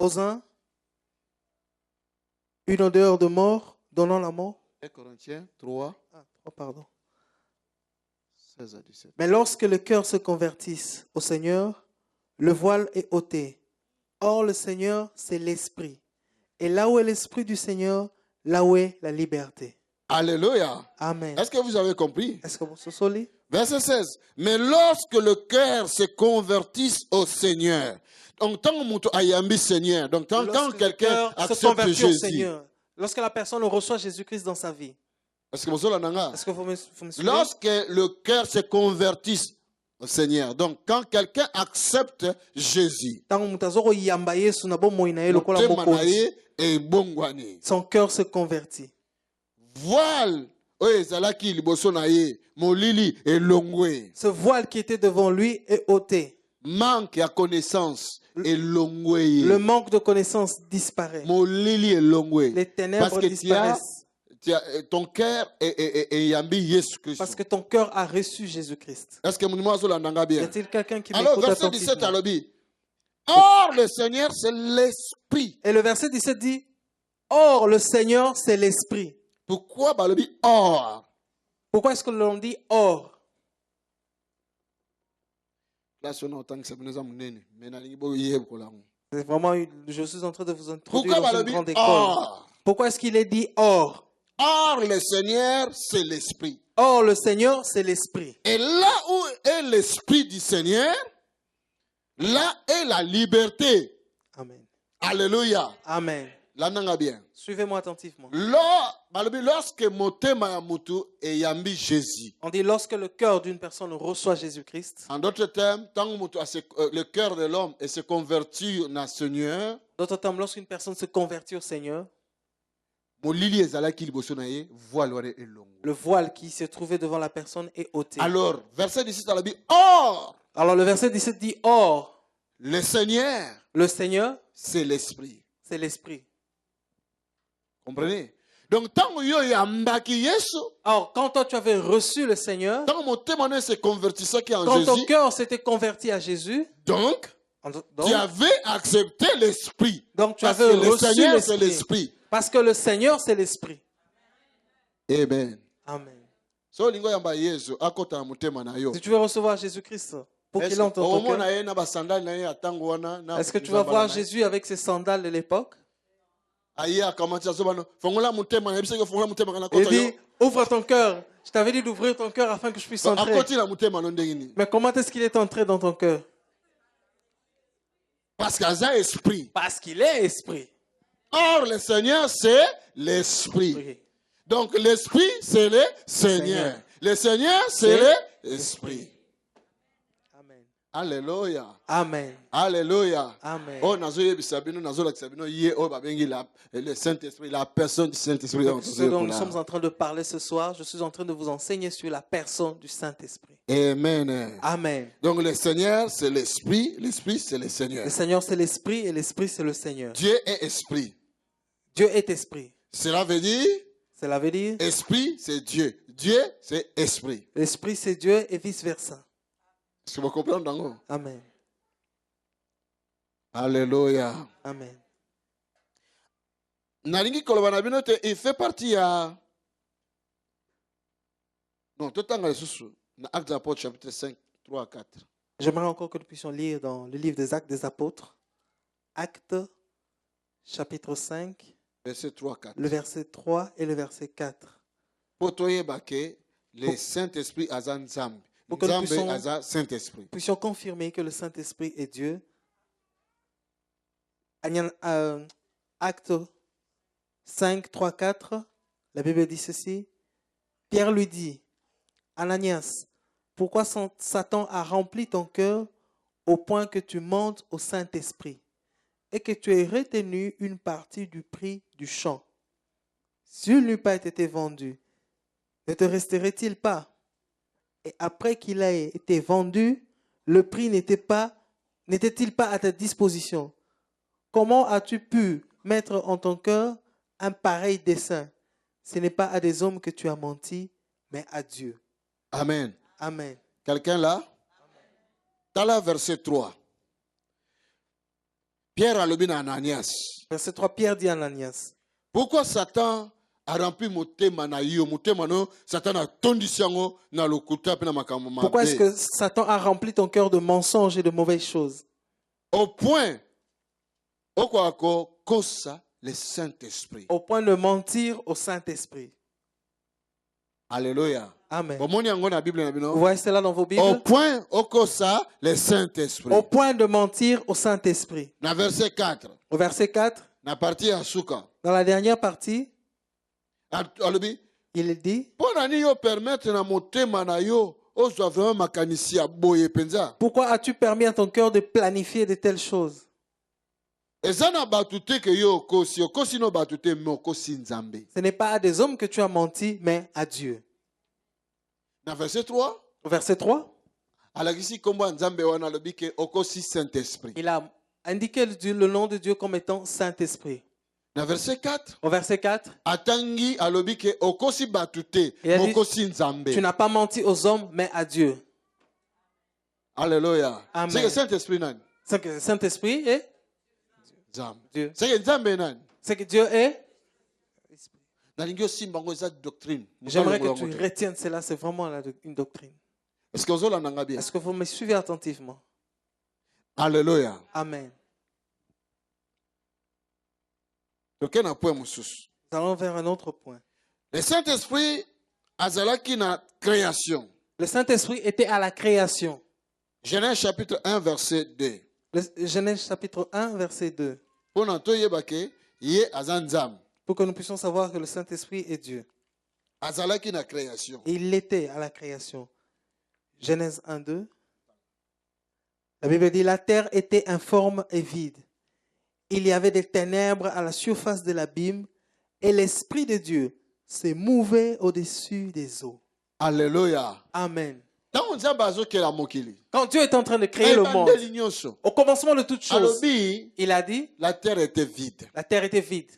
aux uns une odeur de mort, donnant la mort. 1 Corinthiens 3, Pardon. 16 à 17. Mais lorsque le cœur se convertisse au Seigneur, le voile est ôté. Or, le Seigneur, c'est l'Esprit. Et là où est l'Esprit du Seigneur, là où est la liberté. Alléluia. Amen. Est-ce que vous avez compris? Est-ce que vous se solez? Verset 16. Mais lorsque le cœur se convertisse au Seigneur. Donc, tant que ayambi Seigneur. Donc, quand quelqu'un accepte Jésus. Lorsque la personne reçoit Jésus-Christ dans sa vie. Est-ce que vous suivez? Vous me suivez? Lorsque le cœur se convertisse au Seigneur. Donc, quand quelqu'un accepte Jésus. Son cœur se convertit. Voile. Ce voile qui était devant lui est ôté. Manque à connaissance. Le manque de connaissance disparaît. Les ténèbres disparaissent. Ton cœur est yambi Jésus Christ. Parce que ton cœur a reçu Jésus-Christ. Est-ce que y Y a-t-il quelqu'un qui alors, m'écoute verset 17 attentivement? à l'objet. Or, le Seigneur, c'est l'Esprit. Et le verset 17 dit, or le Seigneur, c'est l'Esprit. Pourquoi l'objet or? Pourquoi est-ce que l'on dit or? C'est vraiment, je suis en train de vous introduire pourquoi dans une grande école. Or? Pourquoi est-ce qu'il est dit or? Or, le Seigneur, c'est l'Esprit. Or, le Seigneur, c'est l'Esprit. Et là où est l'Esprit du Seigneur, là est la liberté. Amen. Alléluia. Amen. Là, n'a bien. Suivez-moi attentivement. Lorsque motema mutu et yambi Jésus. On dit lorsque le cœur d'une personne reçoit Jésus-Christ. En d'autres termes, tant le cœur de l'homme se convertit au Seigneur. D'autres termes, lorsqu'une personne se convertit au Seigneur, le voile qui se trouvait devant la personne est ôté. Alors, verset 17 à la Bible, or. Alors le verset 17 dit or. Le Seigneur. Le Seigneur, c'est l'Esprit. C'est l'Esprit. Comprenez? Donc, tant alors, quand toi tu avais reçu le Seigneur, quand ton cœur s'était converti à Jésus, donc, tu avais accepté l'Esprit. Donc tu avais reçu l'Esprit. Parce que le Seigneur, c'est l'Esprit. Amen. Amen. Si tu veux recevoir Jésus-Christ, pour qu'il entre dans ton cœur, est-ce que tu vas voir Jésus avec ses sandales de l'époque? Il dit, ouvre ton cœur. Je t'avais dit d'ouvrir ton cœur afin que je puisse entrer. Mais comment est-ce qu'il est entré dans ton cœur? Parce qu'il est esprit. Or, le Seigneur, c'est l'Esprit. Oui. Donc, l'Esprit, c'est le Seigneur. Le Seigneur, c'est l'Esprit. Amen. Alléluia. Amen. Alléluia. Amen. Oh, le Saint-Esprit, la personne du Saint-Esprit. Ce dont nous sommes en train de parler ce soir, je suis en train de vous enseigner sur la personne du Saint-Esprit. Amen. Amen. Donc, le Seigneur, c'est l'Esprit. L'Esprit, c'est le Seigneur. Le Seigneur, c'est l'Esprit et l'Esprit, c'est le Seigneur. Dieu est Esprit. Dieu est Esprit. Cela veut dire? Cela veut dire? Esprit, c'est Dieu. Dieu, c'est Esprit. L'Esprit, c'est Dieu et vice-versa. Est-ce que vous comprenez? Amen. Alléluia. Amen. Il fait partie à... Non, tout le temps, Actes des Apôtres, chapitre 5, 3 à 4. J'aimerais encore que nous puissions lire dans le livre des Actes des Apôtres, Actes, chapitre 5, verset 3, 4. Le verset 3 et le verset 4. Pour que le Saint-Esprit a Nzambe. Pour que nous puissions confirmer que le Saint-Esprit est Dieu. Acte 5, 3, 4, la Bible dit ceci. Pierre lui dit, Ananias, pourquoi Satan a rempli ton cœur au point que tu montes au Saint-Esprit et que tu aies retenu une partie du prix du champ? S'il n'eût pas été vendu, ne te resterait-il pas? Et après qu'il ait été vendu, le prix n'était-il pas à ta disposition? Comment as-tu pu mettre en ton cœur un pareil dessein? Ce n'est pas à des hommes que tu as menti, mais à Dieu. Amen. Amen. Quelqu'un là? Dans le verset 3. Pierre a lobi na Ananias. Verset 3, Pierre dit à Ananias. Pourquoi Satan a rempli motema na yo, motema no Satan a tondisi yango na lokuta pe na makambo mabe. Pourquoi est-ce que Satan a rempli ton cœur de mensonges et de mauvaises choses? Au point okwako kosa le Saint-Esprit. Au point de mentir au Saint-Esprit. Alléluia. Amen. Bomoni yango na Bible na bino. Vous voyez cela dans vos Bibles? Au point okosa le Saint-Esprit. Au point de mentir au Saint-Esprit. Na verset 4. Au verset 4, Na partie ya suka. dans la dernière partie, Alobi. il dit, Pour nani yo permettre na motema na yo ozwa vraiment makanisi ya boye penza. pourquoi as-tu permis à ton cœur de planifier de telles choses? Eza na batu te ke yo okosi no batu te me okosi Nzambe. Ce n'est pas à des hommes que tu as menti, mais à Dieu. Na verset 3. Au verset 3, Alakisi kombo Nzambe wana lobi ke okosi Saint-Esprit. il a indiqué le nom de Dieu comme étant Saint-Esprit. Na verset 4. Au verset 4, Atangi alobi ke okosi batu te Il a dit, okosi Nzambe. tu n'as pas menti aux hommes, mais à Dieu. Alléluia. Amen. C'est que Saint-Esprit nani? C'est que Saint-Esprit est Nzambe. Dieu. C'est que Nzambe nani? C'est que Dieu est. Nalingi osimba ngo eza doctrine. J'aimerais que tu retiennes cela, c'est vraiment une doctrine. Est-ce que ozolanda nga bien? Est-ce que vous me suivez attentivement? Alléluia. Amen. Donc na point mosusu. Nous allons vers un autre point. Le Saint-Esprit azalaki na création. Le Saint-Esprit était à la création. Genèse chapitre 1 verset 2. Genèse chapitre 1, verset 2. Pour na toyeba ke ye aza Nzambe. Pour que nous puissions savoir que le Saint-Esprit est Dieu. Azalaki na création. Et il l'était à la création. Genèse 1, 2. La Bible dit, la terre était informe et vide. Il y avait des ténèbres à la surface de l'abîme et l'Esprit de Dieu se mouvait au-dessus des eaux. Alléluia. Amen. Tango Nzambe azokela mokili. Quand Dieu est en train de créer le monde, Ebandeli nyonso. au commencement de toutes choses, Alobi il a dit, la terre était vide. la terre était vide.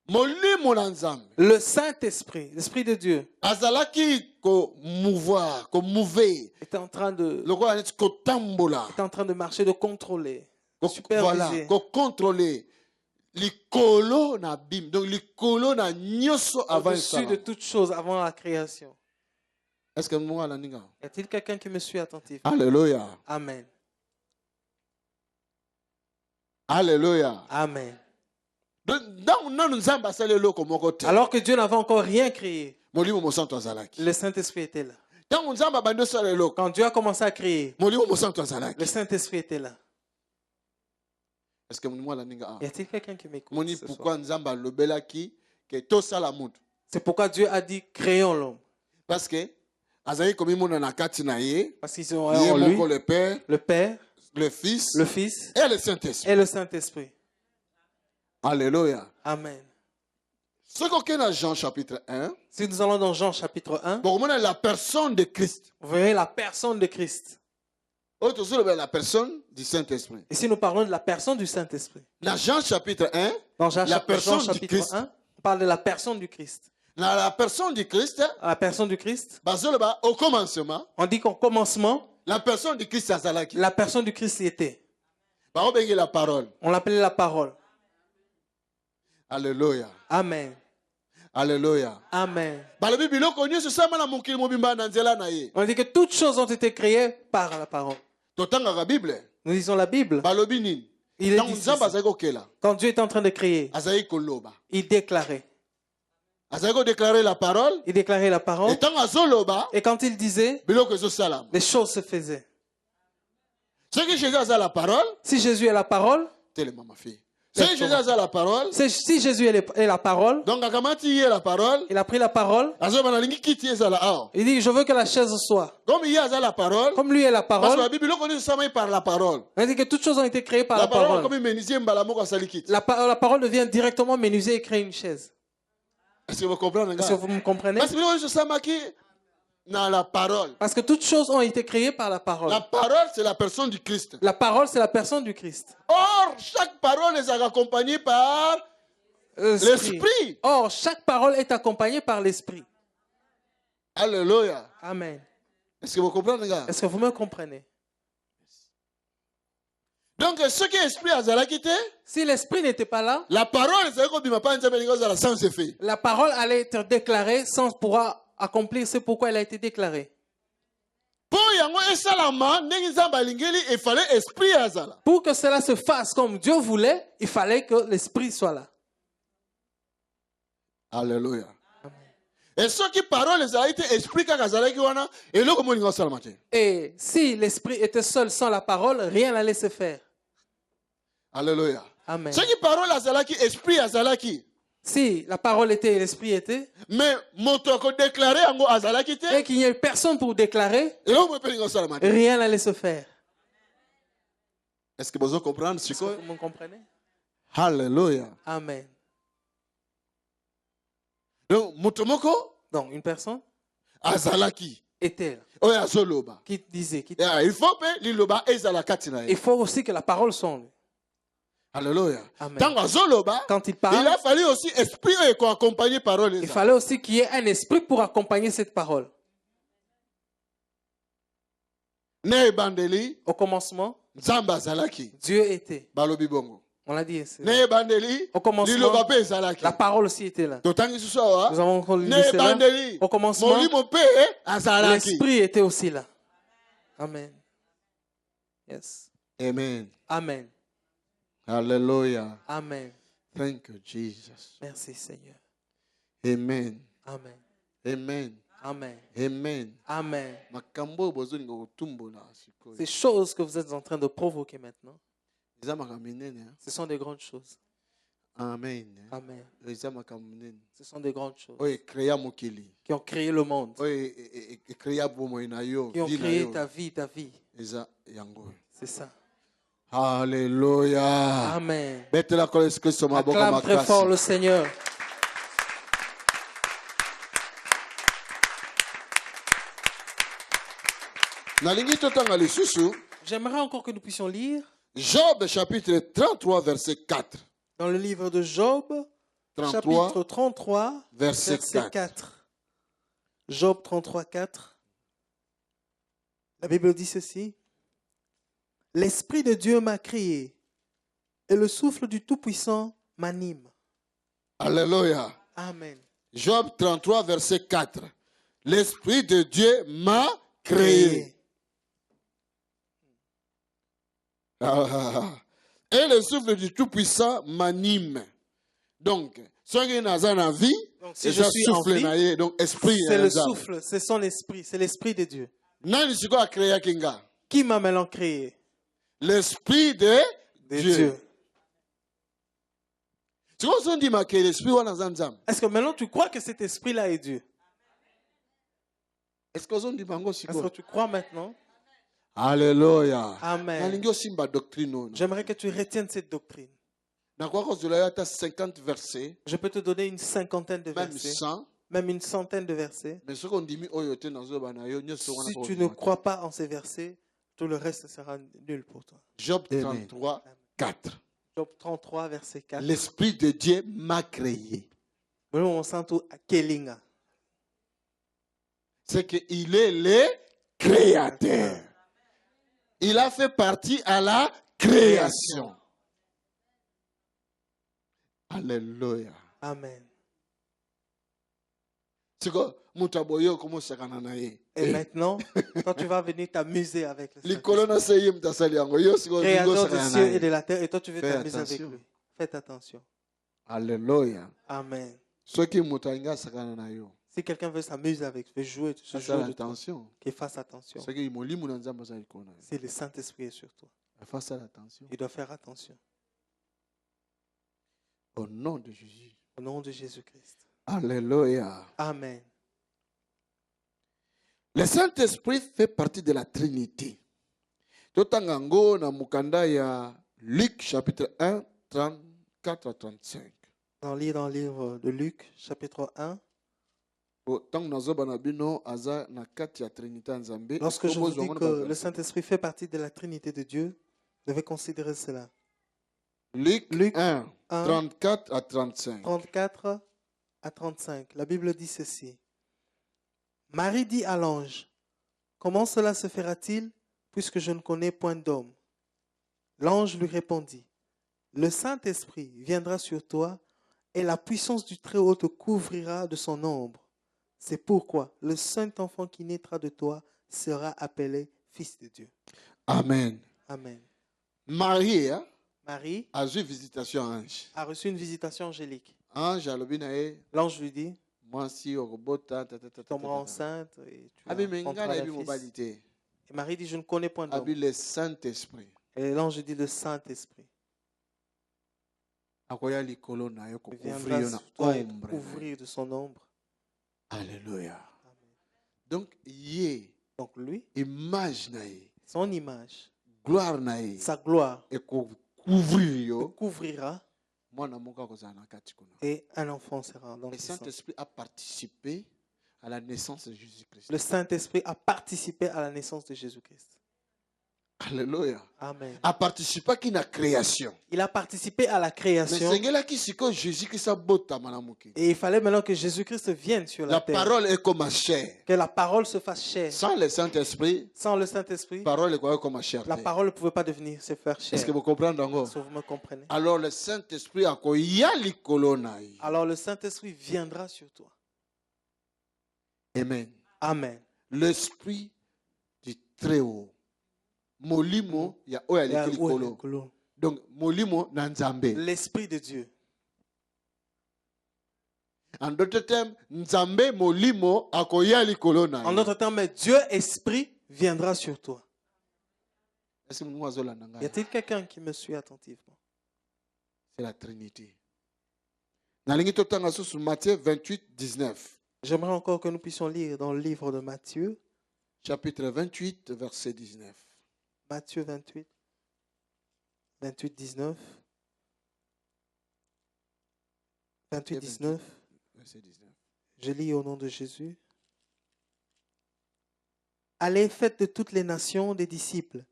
Molimo na Nzambe Le Saint-Esprit, l'Esprit de Dieu, azalaki ko mouvoir, ko mouver. était en train de, Lokola neti ko tambola. était en train de marcher, de contrôler, de Voilà, superviser. ko contrôler likolo na bim. Donc likolo na nyonso avant Au-dessus ça. de toutes choses avant la création. Est-ce que moi la ninga? Y a-t-il quelqu'un qui me suit attentif? Alléluia. Amen. Alléluia. Amen. Donc non Nzambe asali loko moko te. Alors que Dieu n'avait encore rien créé, Molimo mosanto azalaki. le Saint-Esprit était là. Tango Nzambe bando sala loko. Quand Dieu a commencé à créer, Molimo mosanto azalaki. le Saint-Esprit était là. Est-ce que moi la ninga? Y a-t-il quelqu'un qui m'écoute Moni ce pourquoi soir? Nzambe lobelaki que to sala mutu? C'est pourquoi Dieu a dit, créons l'homme. Parce que azali komi mona na kati na ye. Parce qu'ils ont Ye en lui moko le Père, le Père, le Fils le Fils et le Saint-Esprit. et le Saint-Esprit. Alléluia. Amen. Ce qu'on a dans Jean chapitre 1, Si nous allons dans Jean chapitre 1, pour moi, la personne de Christ. vous verrez la personne de Christ. Autre la personne du Saint-Esprit. Ici, nous parlons de la personne du Saint-Esprit. Dans Jean chapitre 1, Dans Jean, la personne Jean du chapitre Christ. 1, on parle de la personne du Christ. Dans la personne du Christ, La personne du Christ, au commencement, on dit qu'au commencement, la personne du Christ azalaki. la personne du Christ y était. La parole. On l'appelait la parole. Alléluia. Amen. Alléluia. Amen. On On dit que toutes choses ont été créées par la parole. la Bible. Nous lisons la Bible. Il est dit ceci. Quand Dieu est en train de créer, il déclarait. déclarer la parole. Il déclarait la parole. Et quand il disait, les choses se faisaient. la parole. Si Jésus est la parole, Ma fille. Si Jésus a la parole, si Jésus est la parole, donc la parole, il a pris la parole. Il dit, je veux que la chaise soit. comme il y a la parole, Comme lui est la parce que parole, la Bible connaît par la parole. il dit que toutes choses ont été créées par La la parole parole. comme menuisier mbalamoko salikit. La parole devient directement menuisier et crée une chaise. Est-ce que vous comprenez? Est-ce que vous me comprenez? Parce que je sais dans la parole. Parce que toutes choses ont été créées par la parole. La parole, c'est la personne du Christ. La parole, c'est la personne du Christ. Or, chaque parole est accompagnée par l'Esprit. Or, chaque parole est accompagnée par l'Esprit. Alléluia. Amen. Est-ce que vous comprenez, les gars? Est-ce que vous me comprenez? Donc, ce qui est esprit azalaki te, Si l'esprit n'était pas là, la parole, c'est comme bima pa nzambe lingo zala sans effet. la parole allait être déclarée sans pouvoir accomplir ce pourquoi elle a été déclarée. Pour yango esalama, ndenge nzambe alingeli, il fallait esprit azala. Pour que cela se fasse comme Dieu voulait, il fallait que l'esprit soit là. Alléluia. Et ce qui parole ezalaki te, esprit kaka azalaki wana, eloko mo lingo salama te. Et si l'esprit était seul sans la parole, rien n'allait se faire. Alléluia. Amen. Ce qui parole azalaki, esprit azalaki. Si la parole était et l'esprit était, Mais moto ko déclarer yango azalaki te, et qu'il n'y ait personne pour déclarer, eloko mo pe lingo salama te. rien n'allait se faire. Est-ce que vous comprenez ce Est-ce que que? vous me comprenez? Alléluia. Amen. Donc, motomoko Donc, une personne azalaki. était là, Oya azoloba. qui disait, Il faut que liloba ezalakati na ye. il faut aussi que la parole sonne. Alléluia. Amen. Tant azoloba, Quand il il parle, a fallu aussi esprit qui accompagner parole. il fallait aussi qu'il y ait un esprit pour accompagner cette parole. Ne bandeli, Au commencement, nzamba azalaki. Dieu était. Balobi bongo. On l'a dit. Ne bandeli, Au commencement, liloba pe ezalaki. la parole aussi était là. Totangi susawa. Nous avons encore lu Ne cela. bandeli, Au commencement, molimo pe azalaki. l'esprit était aussi là. Amen. Yes. Amen. Amen. Alléluia. Amen. Thank you, Jesus. Merci Seigneur. Amen. Amen. Amen. Amen. Amen. Amen. Makambo bozolinga kotumbola sikoyo. Ces choses que vous êtes en train de provoquer maintenant, Eza makambo minene, hein? ce sont des grandes choses. Amen. Amen. Eza makambo minene. Ce sont des grandes choses Oyo ekrea mokili. qui ont créé le monde, Oyo ekrea bomoi na yo, qui ont vie na créé yo. ta vie, ta vie. Eza yango. C'est ça. Alléluia. Amen. Betela kolo Yesu Kristo maboko Acclame très fort makasi. le Seigneur. Nalingi totanga lisusu J'aimerais encore que nous puissions lire Job chapitre 33 verset 4. dans le livre de Job, 33 chapitre 33, verset verset 4. 4. Job 33, 4. La Bible dit ceci. L'Esprit de Dieu m'a créé et le souffle du Tout-Puissant m'anime. Alléluia. Amen. Job 33 verset 4. L'Esprit de Dieu m'a créé. Et le souffle du Tout-Puissant m'anime. Donc, si naza na vie, Donc, si je suis en vie, na ye, donc esprit c'est le souffle, c'est son esprit, c'est l'Esprit de Dieu. Nani siko a créé kinga? Qui m'a maintenant créé? L'Esprit de Dieu. Tu vois, on dit que l'Esprit wana zanzam. Est-ce que maintenant tu crois que cet esprit-là est Dieu? Est-ce que on dit bango Est-ce que siko? tu crois maintenant? Alléluia. Amen. Nalingi osimba doctrine ono. J'aimerais que tu retiennes cette doctrine. Na kwa kozola ya ta 50 versets, Je peux te donner une cinquantaine de même versets, 100. même une centaine de versets. Mais ce qu'on dit oyo te nazo bana yo nyoso wana Si ko tu ne crois pas en ces versets, tout le reste sera nul pour toi. Job Amen. 33 4. Job 33, verset 4. L'Esprit de Dieu m'a créé. On sent tout à Kelinga. C'est qu'il est le créateur. Il a fait partie à la création. Alléluia. Amen. C'est quoi? Mutaboyo comment sakana na ye. Et maintenant, quand tu vas venir t'amuser avec le Les Saint-Esprit, colonnes seye mtasali yango yo siko Créateur des cieux et sakana. de la terre, et toi tu veux Fais t'amuser avec attention. lui. Faites attention. Alléluia. Amen. Ceux qui mutanga sakana na yo. Si quelqu'un veut s'amuser avec, veut jouer, se Fais jouer de toi, attention. qu'il fasse attention. Ceux qui molimu na nzamba za ikona. Si le Saint-Esprit est sur toi, Fais attention. il doit faire attention. Au nom de Jésus. Au nom de Jésus-Christ. Alléluia. Amen. Le Saint-Esprit fait partie de la Trinité. Totangango na mukanda ya Luc chapitre 1, 34 à 35. On lit dans le livre de Luc, chapitre 1. Lorsque Lorsque je vous dis que le Saint-Esprit fait partie de la Trinité de Dieu, vous devez considérer cela. Luc 1, 1, 34 à 35. 34 à 35. La Bible dit ceci. Marie dit à l'ange, comment cela se fera-t-il puisque je ne connais point d'homme? L'ange lui répondit, le Saint-Esprit viendra sur toi et la puissance du Très-Haut te couvrira de son ombre. C'est pourquoi le saint enfant qui naîtra de toi sera appelé Fils de Dieu. Amen. Amen. Marie, hein, Marie a eu visitation ange. a reçu une visitation angélique. Ange alobi na ye, L'ange lui dit, mwasi okobota tu tomberas enceinte et tu Abi menga enfanteras na un bi fils. mobali te. Et Marie dit, je ne connais point Abi d'homme. le Saint-Esprit. Et l'ange dit, le Saint-Esprit Akoya likolo na yo ko viendra couvrir yo na sur toi et te ombre. couvrir de son ombre. Alléluia. Amen. Donc ye Donc lui, image na ye, son image, gloire na ye sa gloire et ko couvrir te yo. couvrira Mwana moka kozala na kati kuna. et un enfant sera dans Le le sein. Saint-Esprit a participé à la naissance de Jésus-Christ. Le Saint-Esprit a participé à la naissance de Jésus-Christ. Alléluia. Amen. A participé à la création. Il a participé à la Mais création. c'est là qui siko Jésus-Christ a bota malamuki. Et il fallait maintenant que Jésus-Christ vienne sur la La terre. parole est comme ma chair. Que la parole se fasse chair. Sans le Saint-Esprit, Sans le Saint-Esprit, la parole est comme ma chair. la parole ne pouvait pas devenir se faire chair. Est-ce que vous comprenez encore? Si vous me comprenez. Alors le Saint-Esprit a koya likolo na ye. Alors le Saint-Esprit viendra sur toi. Amen. Amen. L'Esprit du Très-Haut. Molimo ya oya Il y a- likolo. Donc molimo na nzambe. L'Esprit de Dieu. En d'autres termes, nzambe molimo akoya likolo na En ye. d'autres termes, Dieu Esprit viendra sur toi. Est-ce que nous azolanda Y ngai? a-t-il quelqu'un qui me suit attentivement? C'est la Trinité. Nalingi totanga susu Matthieu 28, 19. J'aimerais encore que nous puissions lire dans le livre de Matthieu, Chapitre 28, verset 19. Matthieu 28, 19. 28, 19. Verset 19. Je lis au nom de Jésus. Allez, faites de toutes les nations des disciples,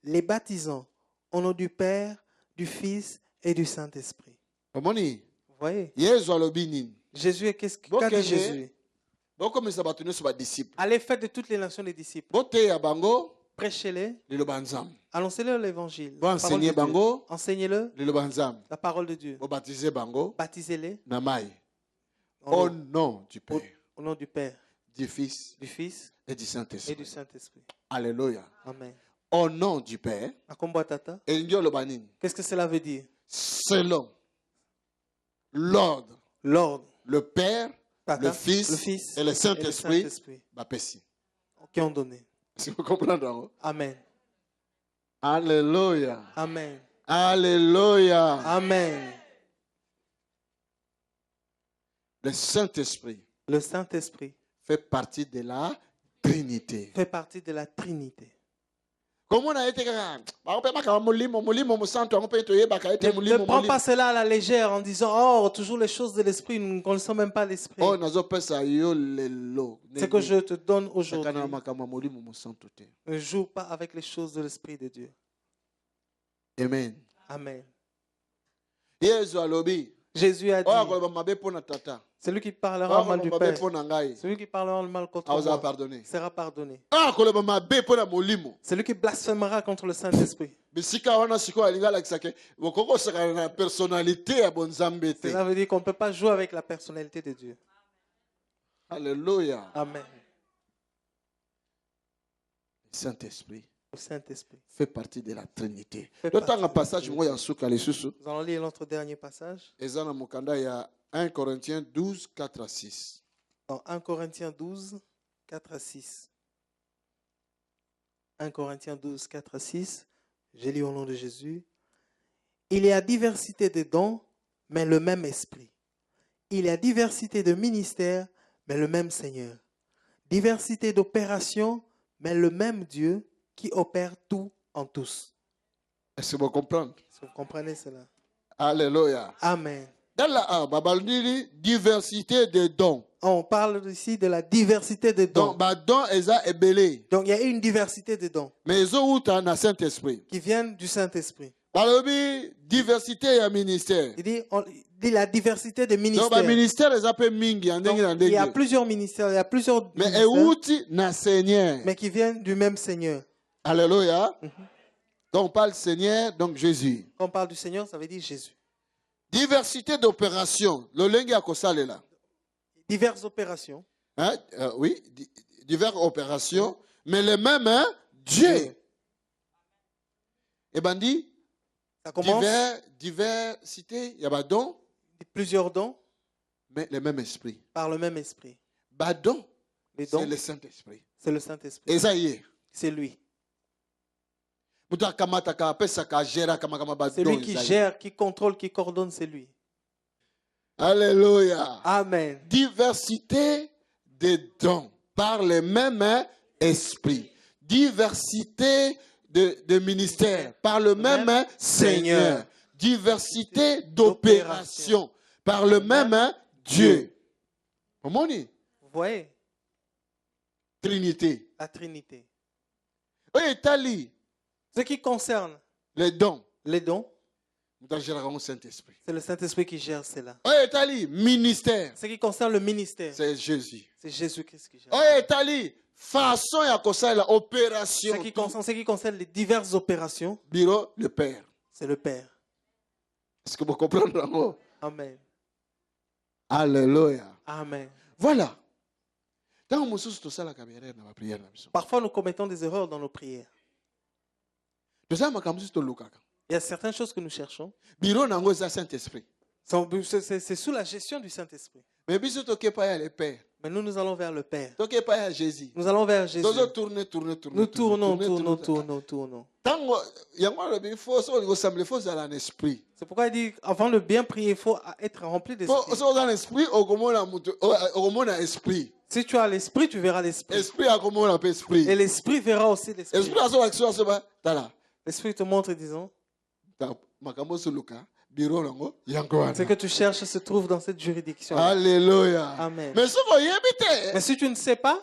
les baptisant au nom du Père, du Fils et du Saint-Esprit. Omoni, Vous voyez? Yesu alobi nini? Jésus, qu'a Bokende. dit Jésus? Bokomisa bato nyonso badisciple. Allez, faites de toutes les nations des disciples. Boteya bango Prêchez-les, liloba nzambe. annoncez-leur l'évangile. Bon, la parole de enseignez Dieu. bango. Enseignez-leur Liloba nzambe. la parole de Dieu. Bobatize bango Baptisez-les na mai. au Au nom du Père, au nom du Père, du Fils du Fils et du et Saint-Esprit. du Saint-Esprit. Alléluia. Amen. Au nom du Père, Akombo Tata, elingi oloba nini? qu'est-ce que cela veut dire? Selon l'ordre, L'ordre, le Père, Tata, le Fils et le Saint-Esprit bapesi. qui ont donné. Si vous comprenez, hein? Amen. Alléluia. Amen. Alléluia. Amen. Le Saint-Esprit Le Saint-Esprit fait partie de la Trinité. fait partie de la Trinité. Comment on a été Ne prends pas cela à la légère en disant, oh, toujours les choses de l'Esprit, nous ne connaissons même pas l'Esprit. Oh, nazopesa yo lelo. Ce que je te donne aujourd'hui, Sakana makambo ya molimo mosantu te. ne joue pas avec les choses de l'Esprit de Dieu. Amen. Amen. Yesu alobi. Jésus a dit, Oya koloba mabe pona tata. celui qui parlera Oya mal du koloba mabe Père, pona ngai. celui qui parlera mal contre Aoza moi, pardonner. sera pardonné. Oya koloba mabe pona molimo. Celui qui blasphémera contre le Saint-Esprit, Bisika wana siko alinga alakisa ke bokoko saka na personnalité ya bonzambe te. cela veut dire qu'on ne peut pas jouer avec la personnalité de Dieu. Alléluia. Amen. Le Saint-Esprit Le Saint-Esprit fait partie de la Trinité. Fait D'autant partie un de passage la moi ya suka lisusu. Nous allons lire notre dernier passage Ezana mokanda ya 1 Corinthiens 12 4 à 6. dans 1 Corinthiens 12, 4 à 6. 1 Corinthiens 12, 4 à 6. Je lis au nom de Jésus. Il y a diversité de dons, mais le même esprit. Il y a diversité de ministères, mais le même Seigneur. Diversité d'opérations, mais le même Dieu qui opère tout en tous. Est-ce que vous comprenez? Est-ce que vous comprenez cela? Alléluia. Amen. Dans la diversité de dons. On parle ici de la diversité de dons. Donc, bah, dons, eza ebele. Donc, il y a une diversité de dons Mais ils ont eu un Saint-Esprit. qui viennent du Saint-Esprit. Balobi, diversité ya ministère. Il dit la diversité des Donc, ministères. bah, ministère, ils appellent mingi, Donc, il y a plusieurs ministères, il y a plusieurs mais ministères, euti na Seigneur. mais qui viennent du même Seigneur. Alléluia. Quand on parle Seigneur, donc Jésus. Quand on parle du Seigneur, ça veut dire Jésus. Diversité d'opérations. Le lengue à kosale là. Diverses opérations. Hein? Oui, diverses opérations, mais les mêmes, hein? Dieu. Et ben dit, Ça commence diversité, il y a pas don, plusieurs dons mais le même esprit. par le même esprit. Badon, Les c'est dons, le Saint-Esprit. c'est le Saint-Esprit. Et ça y est. C'est lui. C'est C'est lui qui gère, qui contrôle, qui coordonne, c'est lui. Alléluia. Amen. Diversité des dons par le même esprit. Diversité de ministères par le même Seigneur. Diversité d'opérations par le même Dieu. Comment on dit? Vous voyez, Trinité. la Trinité. Oui, Tali. Ce qui concerne Les dons. les dons, Saint-Esprit. c'est le Saint-Esprit qui gère cela. Oui, Tali. Ministère. Ce qui concerne le ministère, C'est Jésus. c'est Jésus-Christ qui gère. Oui, Tali. Façon et à la opération. Ce qui concerne les diverses opérations, Bureau, le Père. c'est le Père. Est-ce que vous comprenez? Amen. Alléluia. Amen. Voilà. Parfois, nous commettons des erreurs dans nos prières. Il y a certaines choses que nous cherchons. Bureau nango za Saint-Esprit. C'est sous la gestion du Saint-Esprit. Mais biso toke pa ya le Père. Mais nous allons vers le Père. Toke pa ya Jésus. Nous allons vers Jésus. Tournez. Nous tournons. Tango yango le faut so go semble faut za un esprit. C'est pourquoi il dit, avant de bien prier, il faut être rempli d'esprit. Faut so dans l'esprit okomona esprit. Si tu as l'esprit, tu verras l'esprit. Esprit akomona pe esprit. Et l'esprit verra aussi l'esprit. Esprit aso action so ba tala. L'esprit te montre, disons, Makambo so luka. Bureau nango yango. ce que tu cherches se trouve dans cette juridiction. Alléluia. Amen. Mais ce que vous Mais si tu ne sais pas,